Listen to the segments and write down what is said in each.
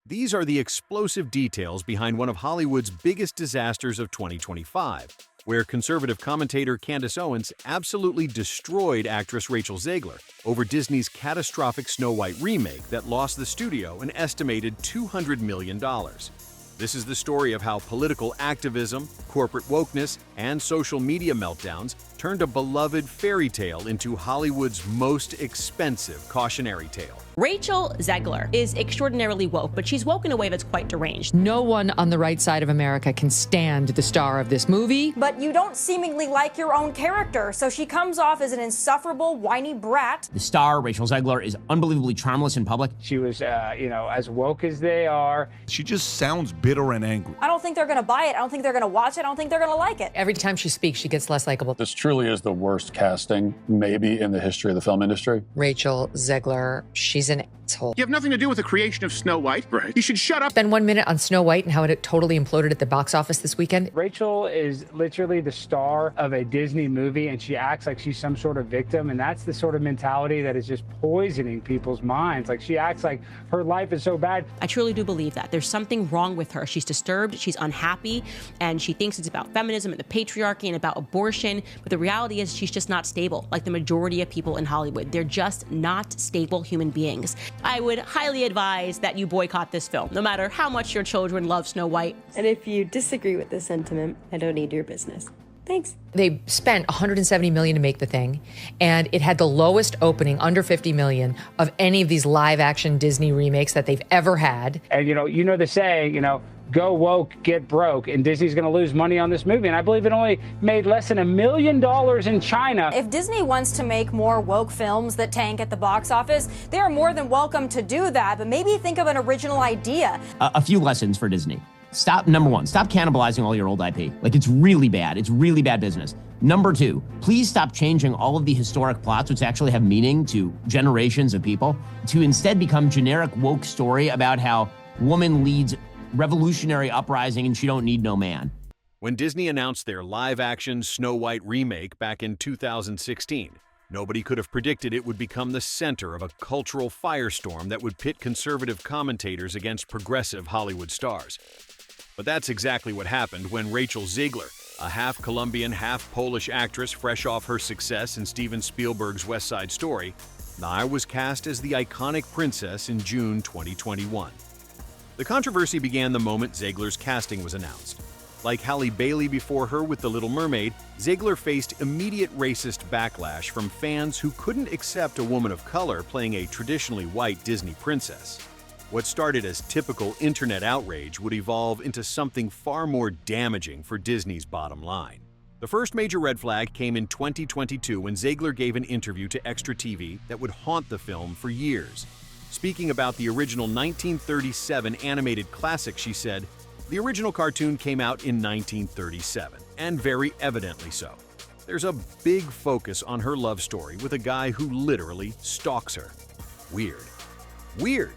These are the explosive details behind one of Hollywood's biggest disasters of 2025, where conservative commentator Candace Owens absolutely destroyed actress Rachel Zegler over Disney's catastrophic Snow White remake that lost the studio an estimated $200 million. This is the story of how political activism, corporate wokeness, and social media meltdowns turned a beloved fairy tale into Hollywood's most expensive cautionary tale. Rachel Zegler is extraordinarily woke, but she's woke in a way that's quite deranged. No one on the right side of America can stand the star of this movie. But you don't seemingly like your own character, so she comes off as an insufferable, whiny brat. The star, Rachel Zegler, is unbelievably charmless in public. She was, as woke as they are. She just sounds bitter and angry. I don't think they're going to buy it. I don't think they're going to watch it. I don't think they're going to like it. Every time she speaks, she gets less likable. This truly is the worst casting, maybe, in the history of the film industry. Rachel Zegler, she's an asshole. You have nothing to do with the creation of Snow White. Right. You should shut up. Spend 1 minute on Snow White and how it totally imploded at the box office this weekend. Rachel is literally the star of a Disney movie, and she acts like she's some sort of victim, and that's the sort of mentality that is just poisoning people's minds. Like, she acts like her life is so bad. I truly do believe that. There's something wrong with her. She's disturbed, she's unhappy, and she thinks it's about feminism and the patriarchy and about abortion. But the reality is she's just not stable, like the majority of people in Hollywood. They're just not stable human beings. I would highly advise that you boycott this film, no matter how much your children love Snow White. And if you disagree with this sentiment, I don't need your business. Thanks. They spent $170 million to make the thing, and it had the lowest opening, under $50 million, of any of these live-action Disney remakes that they've ever had. And, you know the saying, go woke, get broke, and Disney's going to lose money on this movie. And I believe it only made less than $1 million in China. If Disney wants to make more woke films that tank at the box office, they are more than welcome to do that, but maybe think of an original idea. A few lessons for Disney. Number one, stop cannibalizing all your old IP. Like, it's really bad. It's really bad business. Number two, please stop changing all of the historic plots, which actually have meaning to generations of people, to instead become generic woke story about how woman leads revolutionary uprising and she don't need no man. When Disney announced their live-action Snow White remake back in 2016, nobody could have predicted it would become the center of a cultural firestorm that would pit conservative commentators against progressive Hollywood stars. But that's exactly what happened when Rachel Zegler, a half-Colombian, half-Polish actress fresh off her success in Steven Spielberg's West Side Story, was cast as the iconic princess in June 2021. The controversy began the moment Zegler's casting was announced. Like Halle Bailey before her with The Little Mermaid, Zegler faced immediate racist backlash from fans who couldn't accept a woman of color playing a traditionally white Disney princess. What started as typical internet outrage would evolve into something far more damaging for Disney's bottom line. The first major red flag came in 2022 when Zegler gave an interview to Extra TV that would haunt the film for years. Speaking about the original 1937 animated classic, she said, "The original cartoon came out in 1937, and very evidently so. There's a big focus on her love story with a guy who literally stalks her. Weird. Weird.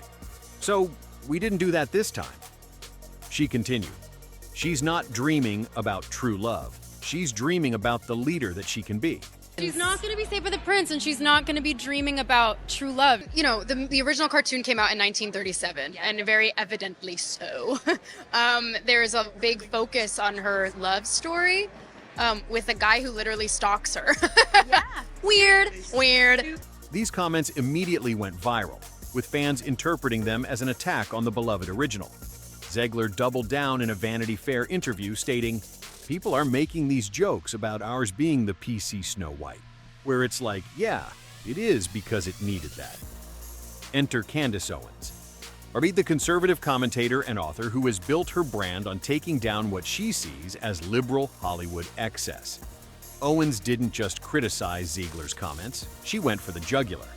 So we didn't do that this time." She continued, "She's not dreaming about true love. She's dreaming about the leader that she can be. She's not going to be saved by the prince, and she's not going to be dreaming about true love. The original cartoon came out in 1937, and very evidently so. There's a big focus on her love story with a guy who literally stalks her. Yeah. Weird. These comments immediately went viral, with fans interpreting them as an attack on the beloved original. Zegler doubled down in a Vanity Fair interview stating, "People are making these jokes about ours being the PC Snow White, where it's like, yeah, it is because it needed that." Enter Candace Owens, or meet the conservative commentator and author who has built her brand on taking down what she sees as liberal Hollywood excess. Owens didn't just criticize Zegler's comments, she went for the jugular.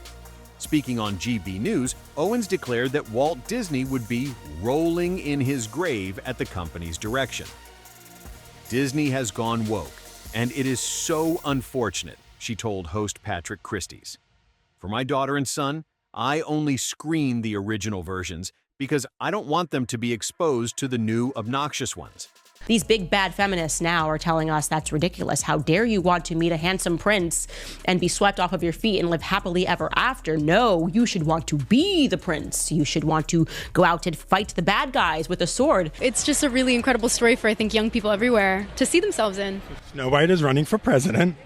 Speaking on GB News, Owens declared that Walt Disney would be rolling in his grave at the company's direction. "Disney has gone woke, and it is so unfortunate," she told host Patrick Christys. "For my daughter and son, I only screen the original versions because I don't want them to be exposed to the new obnoxious ones." These big bad feminists now are telling us that's ridiculous. How dare you want to meet a handsome prince and be swept off of your feet and live happily ever after? No, you should want to be the prince. You should want to go out and fight the bad guys with a sword. It's just a really incredible story for, I think, young people everywhere to see themselves in. Snow White is running for president.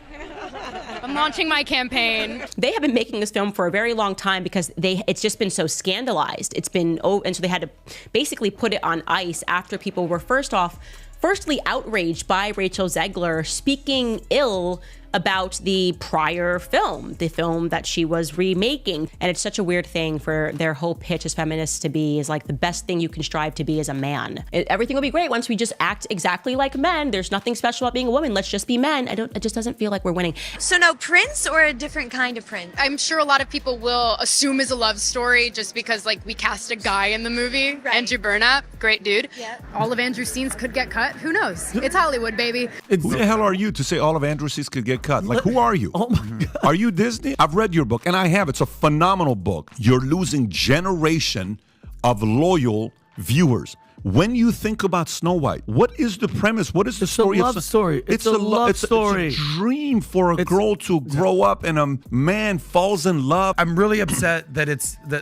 I'm launching my campaign. They have been making this film for a very long time because it's just been so scandalized. And so they had to basically put it on ice after people were firstly outraged by Rachel Zegler speaking ill about the prior film, the film that she was remaking. And it's such a weird thing for their whole pitch as feminists to be is like the best thing you can strive to be as a man. Everything will be great once we just act exactly like men. There's nothing special about being a woman. Let's just be men. It just doesn't feel like we're winning. So no prince or a different kind of prince? I'm sure a lot of people will assume it's a love story just because like we cast a guy in the movie. Right. Andrew Burnap, great dude. Yeah. All of Andrew's scenes could get cut. Who knows? It's Hollywood, baby. Who the hell are you to say all of Andrew's scenes could get cut? Like, who are you? Oh my God. Are you Disney? I've read your book, and I have. It's a phenomenal book. You're losing generation of loyal viewers. When you think about Snow White, what is the premise? What is the story? It's a love story. It's a love story. It's a dream for a girl to grow up and a man falls in love. I'm really upset that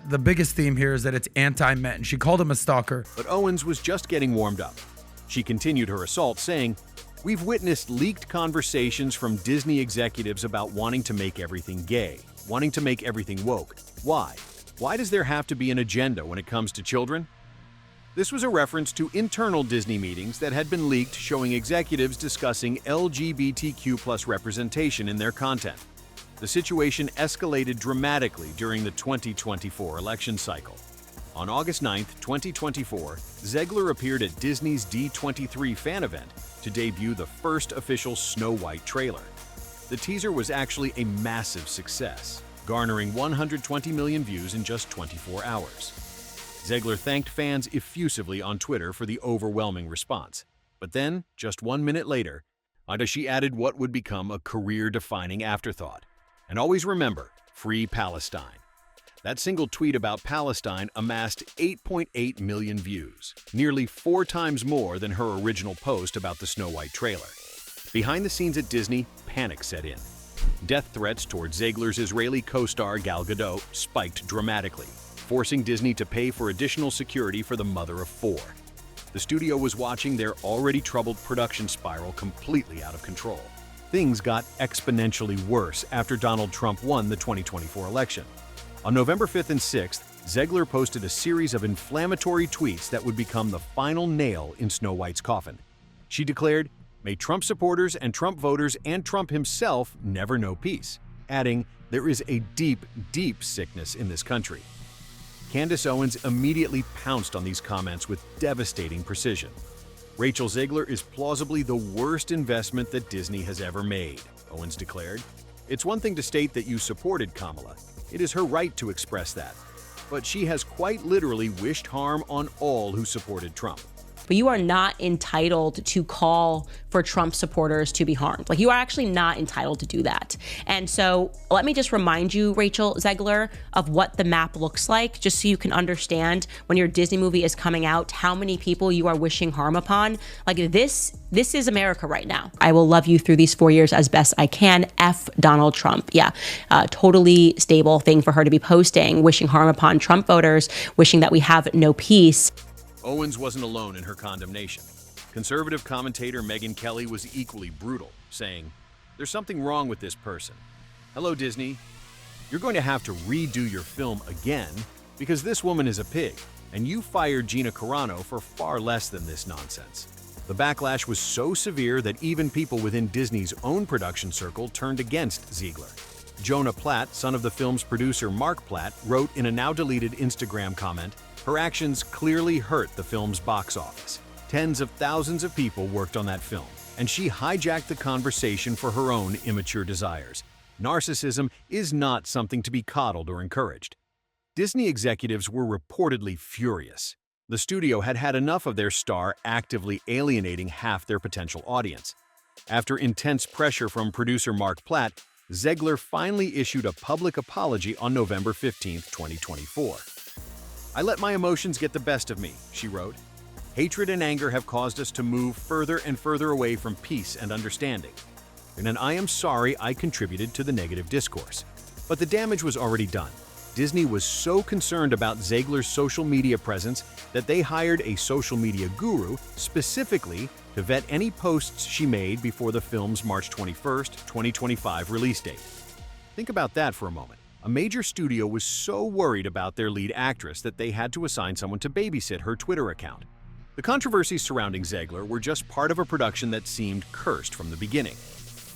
the biggest theme here is that it's anti-men. She called him a stalker. But Owens was just getting warmed up. She continued her assault, saying, "We've witnessed leaked conversations from Disney executives about wanting to make everything gay, wanting to make everything woke. Why? Why does there have to be an agenda when it comes to children?" This was a reference to internal Disney meetings that had been leaked showing executives discussing LGBTQ+ representation in their content. The situation escalated dramatically during the 2024 election cycle. On August 9, 2024, Zegler appeared at Disney's D23 fan event to debut the first official Snow White trailer. The teaser was actually a massive success, garnering 120 million views in just 24 hours. Zegler thanked fans effusively on Twitter for the overwhelming response. But then, just 1 minute later, she added what would become a career-defining afterthought. And always remember, free Palestine. That single tweet about Palestine amassed 8.8 million views, nearly 4 times more than her original post about the Snow White trailer. Behind the scenes at Disney, panic set in. Death threats towards Zegler's Israeli co-star Gal Gadot spiked dramatically, forcing Disney to pay for additional security for the mother of 4. The studio was watching their already troubled production spiral completely out of control. Things got exponentially worse after Donald Trump won the 2024 election. On November 5th and 6th, Zegler posted a series of inflammatory tweets that would become the final nail in Snow White's coffin. She declared, "May Trump supporters and Trump voters and Trump himself never know peace," adding, "There is a deep, deep sickness in this country." Candace Owens immediately pounced on these comments with devastating precision. Rachel Zegler is plausibly the worst investment that Disney has ever made, Owens declared. It's one thing to state that you supported Kamala. It is her right to express that. But she has quite literally wished harm on all who supported Trump. But you are not entitled to call for Trump supporters to be harmed. Like, you are actually not entitled to do that. And so let me just remind you, Rachel Zegler, of what the map looks like, just so you can understand when your Disney movie is coming out, how many people you are wishing harm upon. Like, this is America right now. I will love you through these 4 years as best I can. F Donald Trump. Yeah, totally stable thing for her to be posting, wishing harm upon Trump voters, wishing that we have no peace. Owens wasn't alone in her condemnation. Conservative commentator Megyn Kelly was equally brutal, saying, "There's something wrong with this person. Hello, Disney. You're going to have to redo your film again because this woman is a pig, and you fired Gina Carano for far less than this nonsense." The backlash was so severe that even people within Disney's own production circle turned against Zegler. Jonah Platt, son of the film's producer Mark Platt, wrote in a now-deleted Instagram comment, "Her actions clearly hurt the film's box office. Tens of thousands of people worked on that film, and she hijacked the conversation for her own immature desires. Narcissism is not something to be coddled or encouraged." Disney executives were reportedly furious. The studio had had enough of their star actively alienating half their potential audience. After intense pressure from producer Mark Platt, Zegler finally issued a public apology on November 15, 2024. "I let my emotions get the best of me," she wrote. Hatred and anger have caused us to move further and further away from peace and understanding. And I am sorry I contributed to the negative discourse. But the damage was already done. Disney was so concerned about Zegler's social media presence that they hired a social media guru specifically to vet any posts she made before the film's March 21st, 2025 release date. Think about that for a moment. A major studio was so worried about their lead actress that they had to assign someone to babysit her Twitter account. The controversies surrounding Zegler were just part of a production that seemed cursed from the beginning.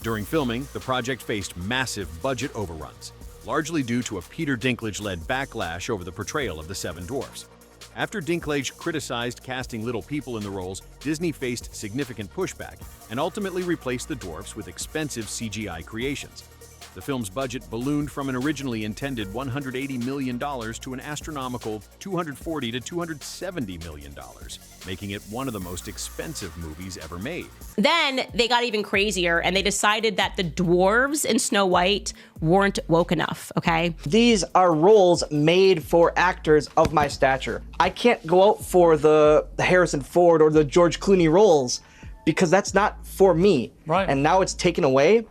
During filming, the project faced massive budget overruns, largely due to a Peter Dinklage-led backlash over the portrayal of the Seven Dwarfs. After Dinklage criticized casting little people in the roles, Disney faced significant pushback and ultimately replaced the dwarfs with expensive CGI creations. The film's budget ballooned from an originally intended $180 million to an astronomical $240 to $270 million, making it one of the most expensive movies ever made. Then they got even crazier and they decided that the dwarves in Snow White weren't woke enough, okay? These are roles made for actors of my stature. I can't go out for the Harrison Ford or the George Clooney roles because that's not for me. Right. And now it's taken away.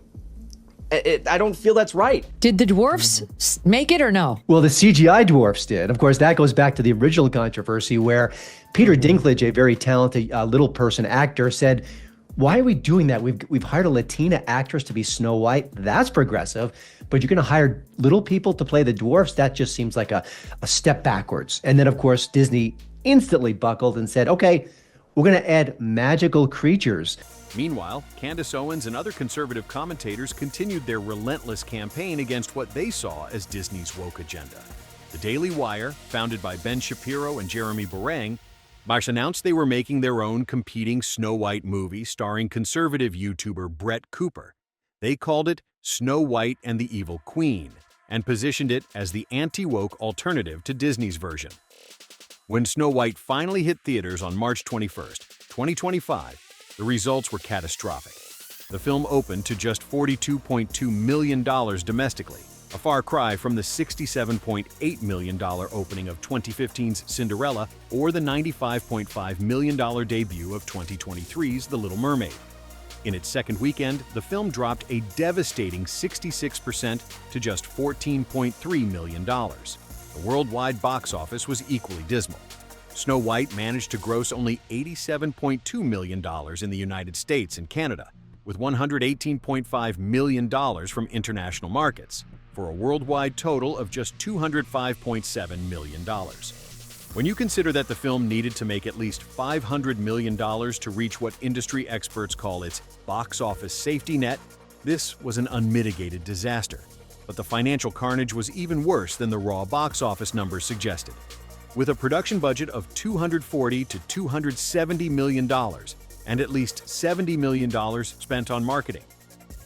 I don't feel that's right. Did the dwarfs make it or no? Well, the CGI dwarfs did. Of course, that goes back to the original controversy where Peter Dinklage, a very talented little person actor, said, why are we doing that? We've hired a Latina actress to be Snow White. That's progressive. But you're going to hire little people to play the dwarfs? That just seems like a step backwards. And then, of course, Disney instantly buckled and said, okay, we're going to add magical creatures. Meanwhile, Candace Owens and other conservative commentators continued their relentless campaign against what they saw as Disney's woke agenda. The Daily Wire, founded by Ben Shapiro and Jeremy Borang, announced they were making their own competing Snow White movie starring conservative YouTuber Brett Cooper. They called it Snow White and the Evil Queen and positioned it as the anti-woke alternative to Disney's version. When Snow White finally hit theaters on March 21st, 2025, the results were catastrophic. The film opened to just $42.2 million domestically, a far cry from the $67.8 million opening of 2015's Cinderella or the $95.5 million debut of 2023's The Little Mermaid. In its second weekend, the film dropped a devastating 66% to just $14.3 million. The worldwide box office was equally dismal. Snow White managed to gross only $87.2 million in the United States and Canada, with $118.5 million from international markets, for a worldwide total of just $205.7 million. When you consider that the film needed to make at least $500 million to reach what industry experts call its box office safety net, this was an unmitigated disaster. But the financial carnage was even worse than the raw box office numbers suggested. With a production budget of $240 to $270 million and at least $70 million spent on marketing,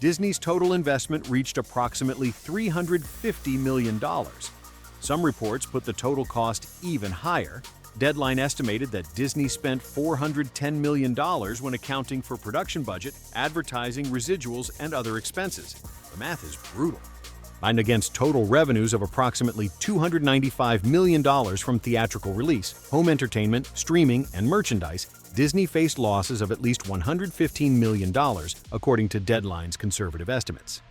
Disney's total investment reached approximately $350 million. Some reports put the total cost even higher. Deadline estimated that Disney spent $410 million when accounting for production budget, advertising, residuals, and other expenses. The math is brutal. And against total revenues of approximately $295 million from theatrical release, home entertainment, streaming, and merchandise, Disney faced losses of at least $115 million, according to Deadline's conservative estimates.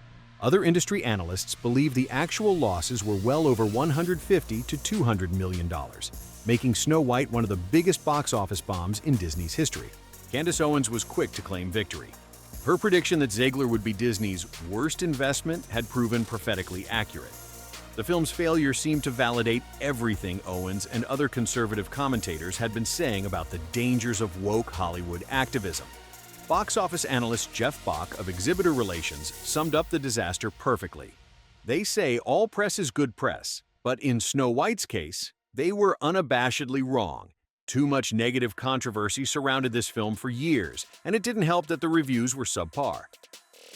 Other industry analysts believe the actual losses were well over $150 to $200 million, making Snow White one of the biggest box office bombs in Disney's history. Candace Owens was quick to claim victory. Her prediction that Zegler would be Disney's worst investment had proven prophetically accurate. The film's failure seemed to validate everything Owens and other conservative commentators had been saying about the dangers of woke Hollywood activism. Box office analyst Jeff Bach of Exhibitor Relations summed up the disaster perfectly. They say all press is good press, but in Snow White's case, they were unabashedly wrong. Too much negative controversy surrounded this film for years, and it didn't help that the reviews were subpar.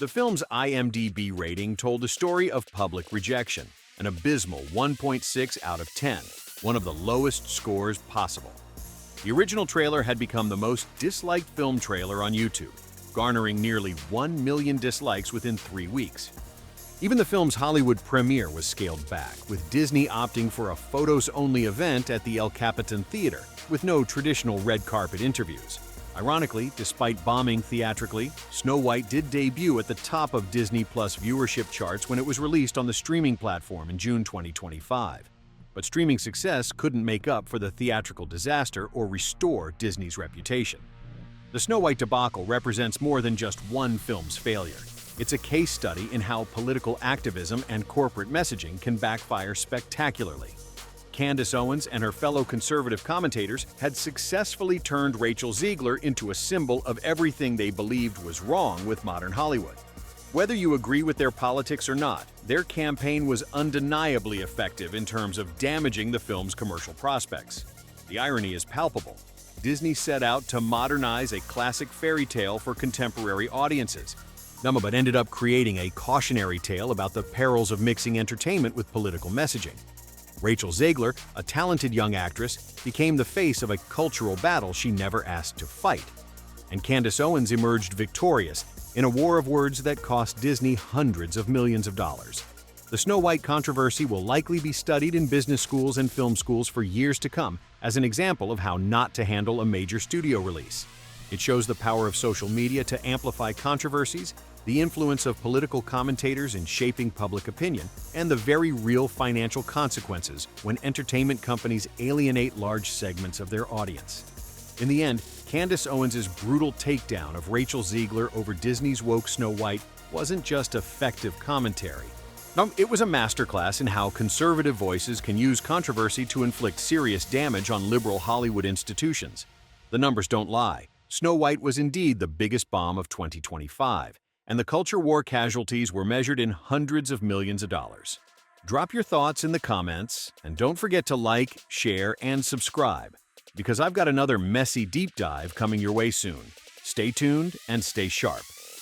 The film's IMDb rating told a story of public rejection, an abysmal 1.6 out of 10, one of the lowest scores possible. The original trailer had become the most disliked film trailer on YouTube, garnering nearly 1 million dislikes within 3 weeks. Even the film's Hollywood premiere was scaled back, with Disney opting for a photos-only event at the El Capitan Theater, with no traditional red carpet interviews. Ironically, despite bombing theatrically, Snow White did debut at the top of Disney Plus viewership charts when it was released on the streaming platform in June 2025. But streaming success couldn't make up for the theatrical disaster or restore Disney's reputation. The Snow White debacle represents more than just one film's failure. It's a case study in how political activism and corporate messaging can backfire spectacularly. Candace Owens and her fellow conservative commentators had successfully turned Rachel Zegler into a symbol of everything they believed was wrong with modern Hollywood. Whether you agree with their politics or not, their campaign was undeniably effective in terms of damaging the film's commercial prospects. The irony is palpable. Disney set out to modernize a classic fairy tale for contemporary audiences, but ended up creating a cautionary tale about the perils of mixing entertainment with political messaging. Rachel Zegler, a talented young actress, became the face of a cultural battle she never asked to fight. And Candace Owens emerged victorious in a war of words that cost Disney hundreds of millions of dollars. The Snow White controversy will likely be studied in business schools and film schools for years to come as an example of how not to handle a major studio release. It shows the power of social media to amplify controversies, the influence of political commentators in shaping public opinion, and the very real financial consequences when entertainment companies alienate large segments of their audience. In the end, Candace Owens' brutal takedown of Rachel Zegler over Disney's woke Snow White wasn't just effective commentary. No, it was a masterclass in how conservative voices can use controversy to inflict serious damage on liberal Hollywood institutions. The numbers don't lie. Snow White was indeed the biggest bomb of 2025, and the culture war casualties were measured in hundreds of millions of dollars. Drop your thoughts in the comments, and don't forget to like, share, and subscribe, because I've got another messy deep dive coming your way soon. Stay tuned and stay sharp.